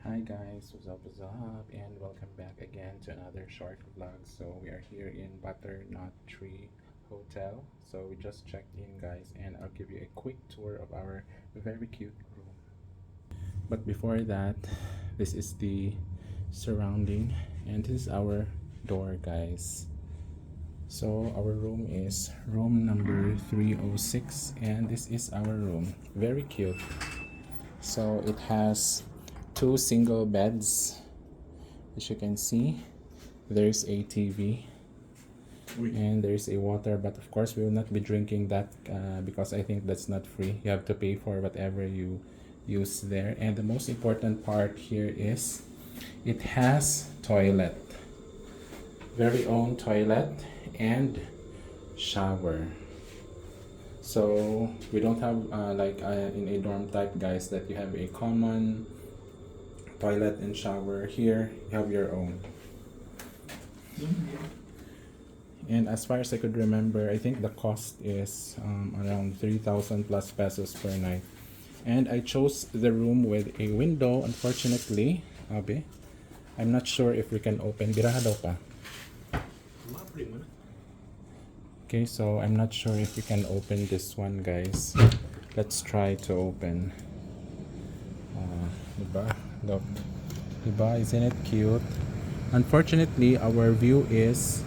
Hi guys, what's up, and welcome back again to another short vlog. So we are here in Butternut Tree Hotel. So we just checked in guys, and I'll give you a quick tour of our very cute room. But before that, this is the surrounding, and this is our door guys. So our room is room number 306, and this is our room. Very cute. So it has two single beds. As you can see, there's a TV and there's a water, but of course we will not be drinking that because I think that's not free. You have to pay for whatever you use there. And the most important part here is it has toilet, very own toilet and shower. So we don't have in a dorm type guys that you have a common toilet and shower. Here you have your own. And as far as I could remember, I think the cost is around 3,000 plus pesos per night. And I chose the room with a window. Unfortunately, Abe, I'm not sure if we can open. Biraha daw pa. Okay, so I'm not sure if we can open this one, guys. Let's try to open. Diba? Look. Diba? Isn't it cute? Unfortunately, our view is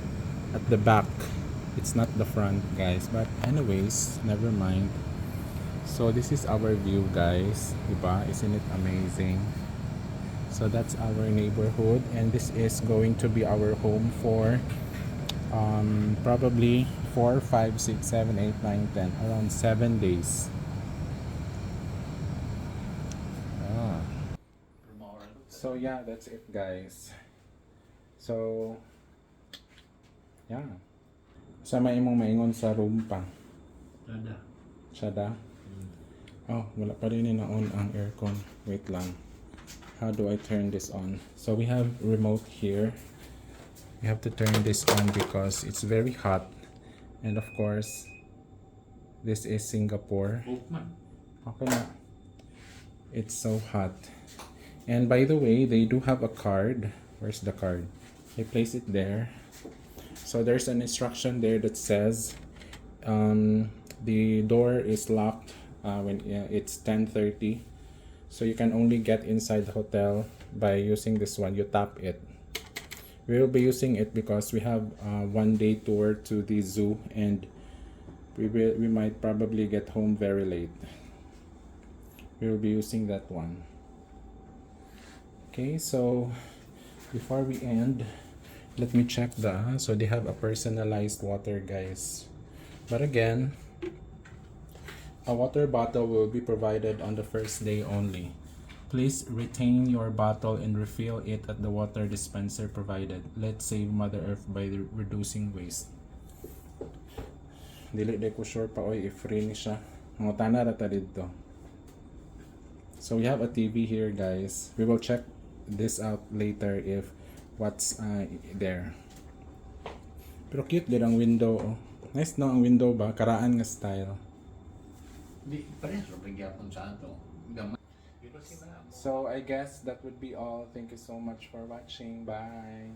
at the back. It's not the front, guys. But anyways, never mind. So this is our view, guys. Diba? Isn't it amazing? So that's our neighborhood, and this is going to be our home for probably 4, 5, 6, 7, 8, 9, 10, around 7 days. So yeah, that's it guys. So yeah, sama imong maingon sa room pa. Sada. Oh, wala pa rin na-on ang aircon. Wait lang. How do I turn this on? So we have remote here. We have to turn this on because it's very hot. And of course, this is Singapore. Okay na. It's so hot. And by the way, they do have a card. Where's the card? I place it there. So there's an instruction there that says the door is locked when it's 10:30. So you can only get inside the hotel by using this one. You tap it. We will be using it because we have a 1-day tour to the zoo, and we might probably get home very late. We will be using that one. Okay, so before we end, let me check so they have a personalized water guys. But again, a water bottle will be provided on the first day only. Please retain your bottle and refill it at the water dispenser provided. Let's save Mother Earth by reducing waste. Dili ko sure pa oy if free ni siya. Mga tana rata dito. So we have a TV here guys. We will check this out later if what's there. Pero cute din ang window. Oh. Nice no ang window ba? Karaan nga style. So I guess that would be all. Thank you so much for watching. Bye.